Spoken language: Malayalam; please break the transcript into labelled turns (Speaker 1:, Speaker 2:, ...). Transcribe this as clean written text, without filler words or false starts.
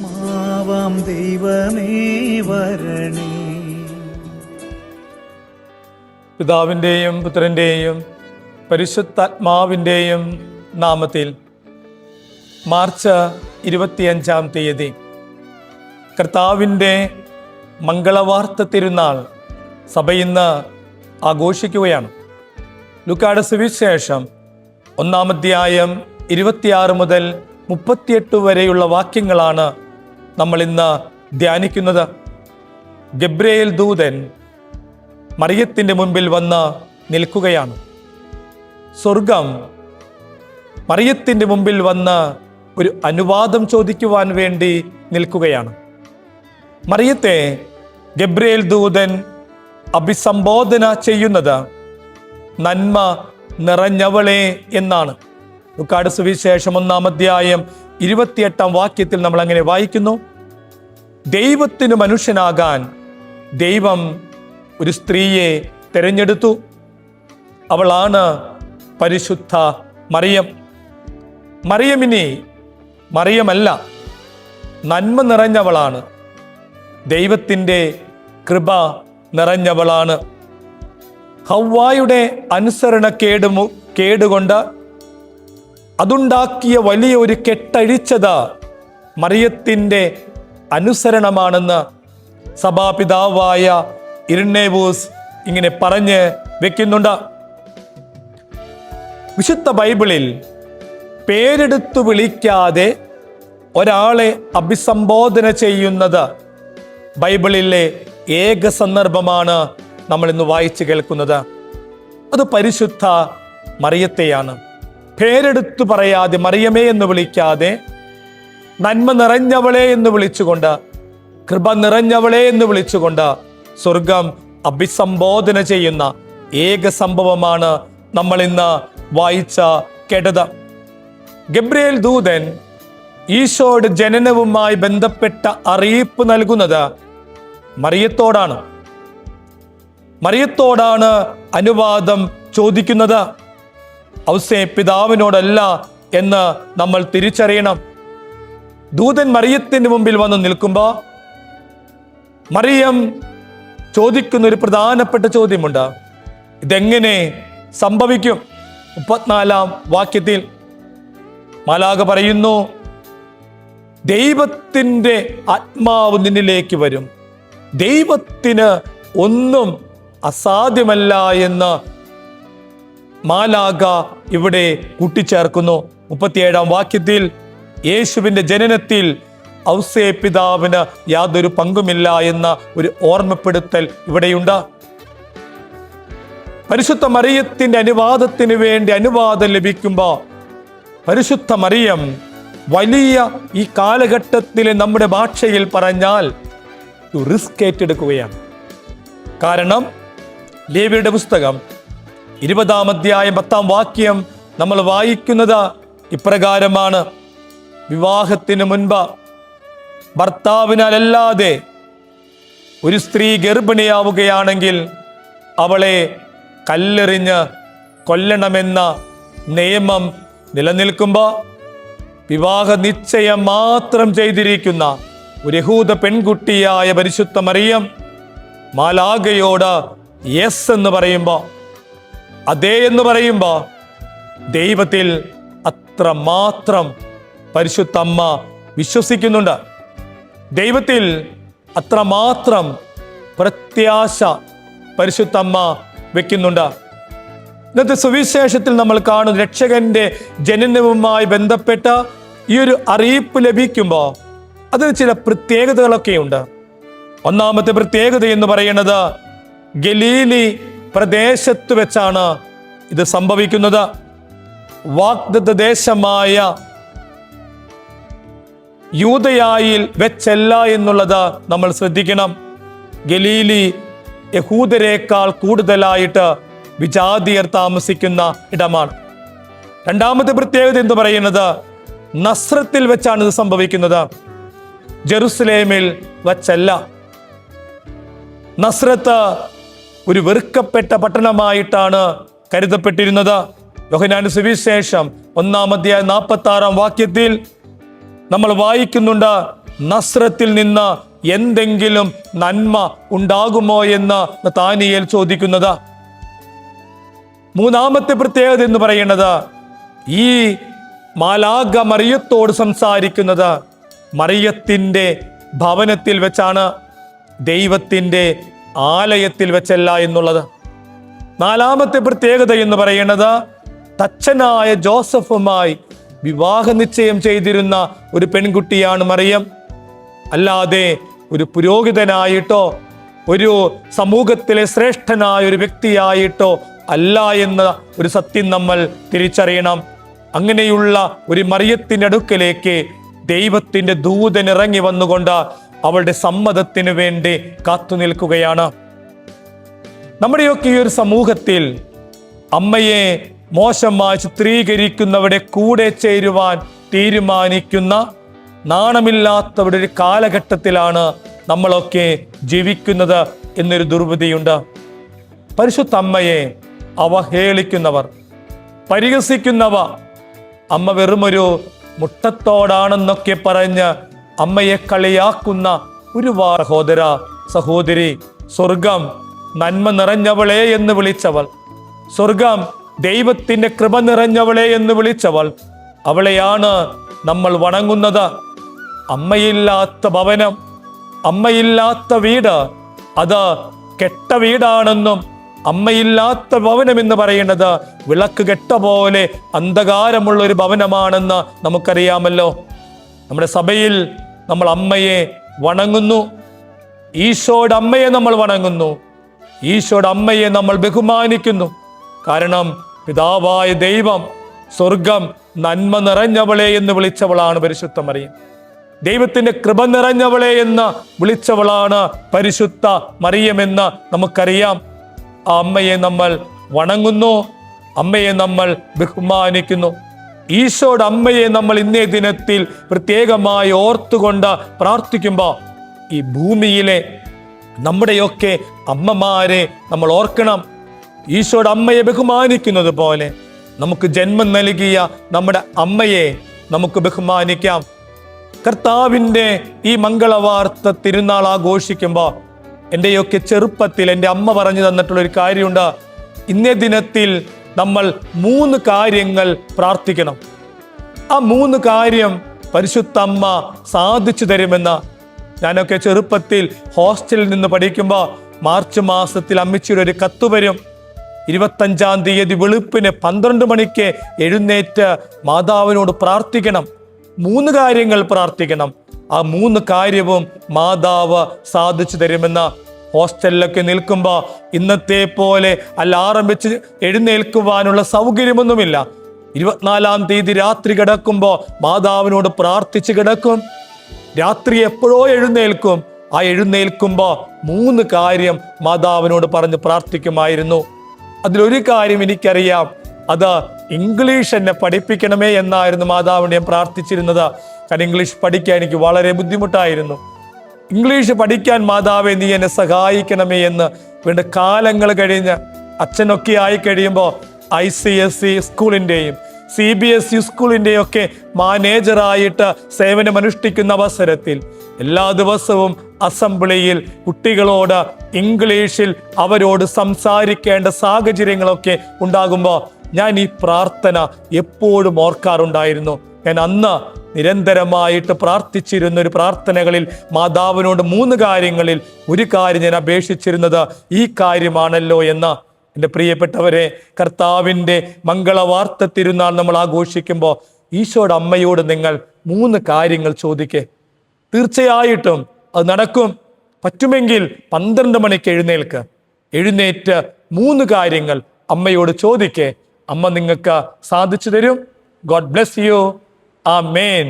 Speaker 1: മാവാം ദൈവമേ വരണേ.
Speaker 2: പിതാവിൻ്റെയും പുത്രൻ്റെയും പരിശുദ്ധാത്മാവിൻ്റെയും നാമത്തിൽ മാർച്ച് 25 തീയതി കർത്താവിൻ്റെ മംഗളവാർത്ത തിരുനാൾ സഭ ഇന്ന് ആഘോഷിക്കുകയാണ്. ലൂക്കായുടെ സുവിശേഷം 1 അധ്യായം 26 മുതൽ 38 വരെയുള്ള വാക്യങ്ങളാണ് നമ്മൾ ഇന്ന് ധ്യാനിക്കുന്നത്. ഗബ്രിയേൽ ദൂതൻ മറിയത്തിൻ്റെ മുൻപിൽ വന്ന് നിൽക്കുകയാണ്. സ്വർഗം മറിയത്തിൻ്റെ മുമ്പിൽ വന്ന് ഒരു അനുവാദം ചോദിക്കുവാൻ വേണ്ടി നിൽക്കുകയാണ്. മറിയത്തെ ഗബ്രിയേൽ ദൂതൻ അഭിസംബോധന ചെയ്യുന്നത് നന്മ നിറഞ്ഞവളെ എന്നാണ്. ലൂക്കായുടെ സുവിശേഷം 1 അധ്യായം 28 വാക്യത്തിൽ നമ്മൾ അങ്ങനെ വായിക്കുന്നു: ദൈവത്തിന് മനുഷ്യനാകാൻ ദൈവം ഒരു സ്ത്രീയെ തിരഞ്ഞെടുത്തു. അവളാണ് പരിശുദ്ധ മറിയം. മറിയമിനി മറിയമല്ല, നന്മ നിറഞ്ഞവളാണ്, ദൈവത്തിൻ്റെ കൃപ നിറഞ്ഞവളാണ്. ഹവ്വായുടെ അനുസരണക്കേടുകൊണ്ട് അതുണ്ടാക്കിയ വലിയ ഒരു കെട്ടഴിച്ചത് മറിയത്തിൻ്റെ അനുസരണമാണെന്ന് സഭാപിതാവായ ഇരണേവൂസ് ഇങ്ങനെ പറഞ്ഞ് വെക്കുന്നുണ്ട്. വിശുദ്ധ ബൈബിളിൽ പേരെടുത്തു വിളിക്കാതെ ഒരാളെ അഭിസംബോധന ചെയ്യുന്നത് ബൈബിളിലെ ഏക സന്ദർഭമാണ് നമ്മൾ ഇന്ന് വായിച്ചു കേൾക്കുന്നത്. അത് പരിശുദ്ധ മറിയത്തെയാണ്. പേരെടുത്തു പറയാതെ, മറിയമേ എന്ന് വിളിക്കാതെ, നന്മ നിറഞ്ഞവളെ എന്ന് വിളിച്ചുകൊണ്ട്, കൃപ നിറഞ്ഞവളെ എന്ന് വിളിച്ചുകൊണ്ട് സ്വർഗം അഭിസംബോധന ചെയ്യുന്ന ഏക സംഭവമാണ് നമ്മൾ ഇന്ന് വായിച്ച കേട്ടത്. ഗബ്രിയേൽ ദൂതൻ ഈശോയുടെ ജനനവുമായി ബന്ധപ്പെട്ട അറിയിപ്പ് നൽകുന്നത് മറിയത്തോടാണ്. മറിയത്തോടാണ് അനുവാദം ചോദിക്കുന്നത്. ഔസേ പിതാവിനോടല്ല എന്ന് നമ്മൾ തിരിച്ചറിയണം. ദൂതൻ മറിയത്തിന് മുമ്പിൽ വന്ന് നിൽക്കുമ്പോൾ മറിയം ചോദിക്കുന്ന ഒരു ചോദ്യമുണ്ട്. ഇതെങ്ങനെ സംഭവിക്കും? 34 വാക്യത്തിൽ മാലാഖ പറയുന്നു: ദൈവത്തിൻ്റെ ആത്മാവ് നിന്നിലേക്ക് വരും, ദൈവത്തിന് ഒന്നും അസാധ്യമല്ല എന്ന് മാലാഖ ഇവിടെ കൂട്ടിച്ചേർക്കുന്നു. 37 വാക്യത്തിൽ യേശുവിൻ്റെ ജനനത്തിൽ ഔസേ പിതാവിന് യാതൊരു പങ്കുമില്ല എന്ന ഒരു ഓർമ്മപ്പെടുത്തൽ ഇവിടെയുണ്ട്. പരിശുദ്ധ മറിയത്തിൻ്റെ അനുവാദത്തിന് വേണ്ടി അനുവാദം ലഭിക്കുമ്പോൾ പരിശുദ്ധ മറിയം വലിയ, ഈ കാലഘട്ടത്തിലെ നമ്മുടെ ഭാഷയിൽ പറഞ്ഞാൽ റിസ്ക് ഏറ്റെടുക്കുകയാണ്. കാരണം ലേവ്യരുടെ പുസ്തകം 20 അധ്യായം 10 വാക്യം നമ്മൾ വായിക്കുന്നത് ഇപ്രകാരമാണ്: വിവാഹത്തിന് മുൻപ് ഭർത്താവിനാലല്ലാതെ ഒരു സ്ത്രീ ഗർഭിണിയാവുകയാണെങ്കിൽ അവളെ കല്ലെറിഞ്ഞ് കൊല്ലണമെന്ന നിയമം നിലനിൽക്കുമ്പോൾ വിവാഹ നിശ്ചയം മാത്രം ചെയ്തിരിക്കുന്ന ഒരു യഹൂദ പെൺകുട്ടിയായ പരിശുദ്ധ മറിയം മാലാഖയോട് യെസ് എന്ന് പറയുമ്പോൾ, അതേ എന്ന് പറയുമ്പോൾ ദൈവത്തിൽ അത്രമാത്രം പരിശുദ്ധ അമ്മ വിശ്വസിക്കുന്നുണ്ട്. ദൈവത്തിൽ അത്രമാത്രം പ്രത്യാശ പരിശുദ്ധ അമ്മ വെക്കുന്നുണ്ട്. ഇന്നത്തെ സുവിശേഷത്തിൽ നമ്മൾ കാണുന്ന രക്ഷകന്റെ ജനനവുമായി ബന്ധപ്പെട്ട ഈ ഒരു അറിയിപ്പ് ലഭിക്കുമ്പോൾ അതിന് ചില പ്രത്യേകതകളൊക്കെയുണ്ട്. ഒന്നാമത്തെ പ്രത്യേകത എന്ന് പറയുന്നത് ഗലീലി പ്രദേശത്ത് വെച്ചാണ് ഇത് സംഭവിക്കുന്നത്. വാഗ്ദത്ത ദേശമായ യൂദയായിൽ വെച്ചല്ല എന്നുള്ളത് നമ്മൾ ശ്രദ്ധിക്കണം. ഗലീലി യഹൂദരേക്കാൾ കൂടുതലായിട്ട് വിജാതിയർ താമസിക്കുന്ന ഇടമാണ്. രണ്ടാമത്തെ പ്രത്യേകത എന്ന് പറയുന്നത് നസ്രത്തിൽ വെച്ചാണ് ഇത് സംഭവിക്കുന്നത്, ജെറുസലേമിൽ വച്ചല്ല. നസ്രത്ത് ഒരു വെറുക്കപ്പെട്ട പട്ടണമായിട്ടാണ് കരുതപ്പെട്ടിരുന്നത്. യോഹന്നാന്റെ സുവിശേഷം 1 അധ്യായം 46 വാക്യത്തിൽ നമ്മൾ വായിക്കുന്നുണ്ട്, നസ്രത്തിൽ നിന്ന് എന്തെങ്കിലും നന്മ ഉണ്ടാകുമോ എന്ന് നഥാനിയേൽ ചോദിക്കുന്നത്. മൂന്നാമത്തെ പ്രത്യേകത എന്ന് പറയുന്നത്, ഈ മാലാഖ മറിയത്തോട് സംസാരിക്കുന്നത് മറിയത്തിൻ്റെ ഭവനത്തിൽ വെച്ചാണ്, ദൈവത്തിൻ്റെ ആലയത്തിൽ വെച്ചല്ല എന്നുള്ളത്. നാലാമത്തെ പ്രത്യേകത എന്ന് പറയുന്നത്, തച്ചനായ ജോസഫുമായി വിവാഹ നിശ്ചയം ചെയ്തിരുന്ന ഒരു പെൺകുട്ടിയാണ് മറിയം. അല്ലാതെ ഒരു പുരോഹിതനായിട്ടോ ഒരു സമൂഹത്തിലെ ശ്രേഷ്ഠനായ ഒരു വ്യക്തിയായിട്ടോ അല്ല എന്ന ഒരു സത്യം നമ്മൾ തിരിച്ചറിയണം. അങ്ങനെയുള്ള ഒരു മറിയത്തിൻ്റെ അടുക്കലേക്ക് ദൈവത്തിൻ്റെ ദൂതൻ ഇറങ്ങി വന്നുകൊണ്ട് അവളുടെ സമ്മതത്തിന് വേണ്ടി കാത്തു നിൽക്കുകയാണ്. നമ്മുടെയൊക്കെ ഈ ഒരു സമൂഹത്തിൽ അമ്മയെ മോശമായി ചിത്രീകരിക്കുന്നവരുടെ കൂടെ ചേരുവാൻ തീരുമാനിക്കുന്ന നാണമില്ലാത്തവരുടെ ഒരു കാലഘട്ടത്തിലാണ് നമ്മളൊക്കെ ജീവിക്കുന്നത് എന്നൊരു ദുർവിധിയുണ്ട്. പരിശുദ്ധ അമ്മയെ അവഹേളിക്കുന്നവർ, പരിഹസിക്കുന്നവ, അമ്മ വെറുമൊരു മുട്ടത്തോടാണെന്നൊക്കെ പറഞ്ഞ് അമ്മയെ കളിയാക്കുന്ന ഒരുപാട് സഹോദര സഹോദരി, സ്വർഗം നന്മ നിറഞ്ഞവളെ എന്ന് വിളിച്ചവൾ, സ്വർഗം ദൈവത്തിന്റെ കൃപ നിറഞ്ഞവളെ എന്ന് വിളിച്ചവൾ, അവളെയാണ് നമ്മൾ വണങ്ങുന്നത്. അമ്മയില്ലാത്ത ഭവനം, അമ്മയില്ലാത്ത വീട് അത് കെട്ട വീടാണെന്നും, അമ്മയില്ലാത്ത ഭവനം എന്ന് പറയുന്നത് വിളക്ക് കെട്ട പോലെ അന്ധകാരമുള്ള ഒരു ഭവനമാണെന്ന് നമുക്കറിയാമല്ലോ. നമ്മുടെ സഭയിൽ നമ്മൾ അമ്മയെ വണങ്ങുന്നു, ഈശോയുടെ അമ്മയെ നമ്മൾ വണങ്ങുന്നു, ഈശോയുടെ അമ്മയെ നമ്മൾ ബഹുമാനിക്കുന്നു. കാരണം പിതാവായ ദൈവം സ്വർഗം നന്മ നിറഞ്ഞവളെ എന്ന് വിളിച്ചവളാണ് പരിശുദ്ധ മറിയം. ദൈവത്തിന്റെ കൃപ നിറഞ്ഞവളെ എന്ന് വിളിച്ചവളാണ് പരിശുദ്ധ മറിയമെന്ന് നമുക്കറിയാം. ആ അമ്മയെ നമ്മൾ വണങ്ങുന്നു, അമ്മയെ നമ്മൾ ബഹുമാനിക്കുന്നു. ഈശോയുടെ അമ്മയെ നമ്മൾ ഇന്നേ ദിനത്തിൽ പ്രത്യേകമായി ഓർത്തുകൊണ്ട് പ്രാർത്ഥിക്കുമ്പോൾ ഈ ഭൂമിയിലെ നമ്മുടെയൊക്കെ അമ്മമാരെ നമ്മൾ ഓർക്കണം. ഈശോയുടെ അമ്മയെ ബഹുമാനിക്കുന്നത് പോലെ നമുക്ക് ജന്മം നൽകിയ നമ്മുടെ അമ്മയെ നമുക്ക് ബഹുമാനിക്കാം. കർത്താവിൻ്റെ ഈ മംഗളവാർത്ത തിരുനാൾ ആഘോഷിക്കുമ്പോൾ എൻ്റെയൊക്കെ ചെറുപ്പത്തിൽ എൻ്റെ അമ്മ പറഞ്ഞു തന്നിട്ടുള്ളൊരു കാര്യമുണ്ട്. ഇന്നേ ദിനത്തിൽ നമ്മൾ 3 കാര്യങ്ങൾ പ്രാർത്ഥിക്കണം. ആ 3 കാര്യം പരിശുദ്ധ അമ്മ സാധിച്ചു തരുമെന്ന്. ഞാനൊക്കെ ചെറുപ്പത്തിൽ ഹോസ്റ്റലിൽ നിന്ന് പഠിക്കുമ്പോൾ മാർച്ച് മാസത്തിൽ അമ്മച്ചിയുടെ ഒരു കത്ത് വരും. 25-ാം തീയതി വെളുപ്പിന് 12 മണിക്ക് എഴുന്നേറ്റ് മാതാവിനോട് പ്രാർത്ഥിക്കണം. 3 കാര്യങ്ങൾ പ്രാർത്ഥിക്കണം. ആ 3 കാര്യവും മാതാവ് സാധിച്ചു തരുമെന്ന്. ഹോസ്റ്റലിലൊക്കെ നിൽക്കുമ്പോൾ ഇന്നത്തെ പോലെ അലാറം വെച്ച് എഴുന്നേൽക്കുവാനുള്ള സൗകര്യമൊന്നുമില്ല. 24-ാം തീയതി രാത്രി കിടക്കുമ്പോൾ മാതാവിനോട് പ്രാർത്ഥിച്ച് കിടക്കും. രാത്രി എപ്പോഴോ എഴുന്നേൽക്കും. ആ എഴുന്നേൽക്കുമ്പോൾ 3 കാര്യം മാതാവിനോട് പറഞ്ഞ് പ്രാർത്ഥിക്കുമായിരുന്നു. അതിലൊരു കാര്യം എനിക്കറിയാം, അത് ഇംഗ്ലീഷ് എന്നെ പഠിപ്പിക്കണമേ എന്നായിരുന്നു മാതാവിനെ ഞാൻ പ്രാർത്ഥിച്ചിരുന്നത്. കാരണം ഇംഗ്ലീഷ് പഠിക്കാൻ എനിക്ക് വളരെ ബുദ്ധിമുട്ടായിരുന്നു. ഇംഗ്ലീഷ് പഠിക്കാൻ മാതാവെ നീ എന്നെ സഹായിക്കണമേ എന്ന് വീണ്ടും കാലങ്ങൾ കഴിഞ്ഞ് അച്ഛനൊക്കെ ആയി കഴിയുമ്പോൾ ICSE സ്കൂളിൻ്റെയും CBSE സ്കൂളിൻ്റെയും ഒക്കെ മാനേജറായിട്ട് സേവനമനുഷ്ഠിക്കുന്ന അവസരത്തിൽ എല്ലാ ദിവസവും അസംബ്ലിയിൽ കുട്ടികളോട് ഇംഗ്ലീഷിൽ അവരോട് സംസാരിക്കേണ്ട സാഹചര്യങ്ങളൊക്കെ ഉണ്ടാകുമ്പോൾ ഞാൻ ഈ പ്രാർത്ഥന എപ്പോഴും ഓർക്കാറുണ്ടായിരുന്നു. ഞാൻ അന്ന് നിരന്തരമായിട്ട് പ്രാർത്ഥിച്ചിരുന്ന ഒരു പ്രാർത്ഥനകളിൽ മാതാവിനോട് 3 കാര്യങ്ങളിൽ ഒരു കാര്യം ഞാൻ അപേക്ഷിച്ചിരുന്നത് ഈ കാര്യമാണല്ലോ എന്ന്. എൻ്റെ പ്രിയപ്പെട്ടവരെ, കർത്താവിൻ്റെ മംഗളവാർത്ത തിരുനാൾ നമ്മൾ ആഘോഷിക്കുമ്പോൾ ഈശോയുടെ അമ്മയോട് നിങ്ങൾ 3 കാര്യങ്ങൾ ചോദിക്കേ. തീർച്ചയായിട്ടും അത് നടക്കും. പറ്റുമെങ്കിൽ 12 മണിക്ക് എഴുന്നേറ്റ് 3 കാര്യങ്ങൾ അമ്മയോട് ചോദിക്കേ. അമ്മ നിങ്ങൾക്ക് സാധിച്ചു തരും. God bless you. ആമേൻ.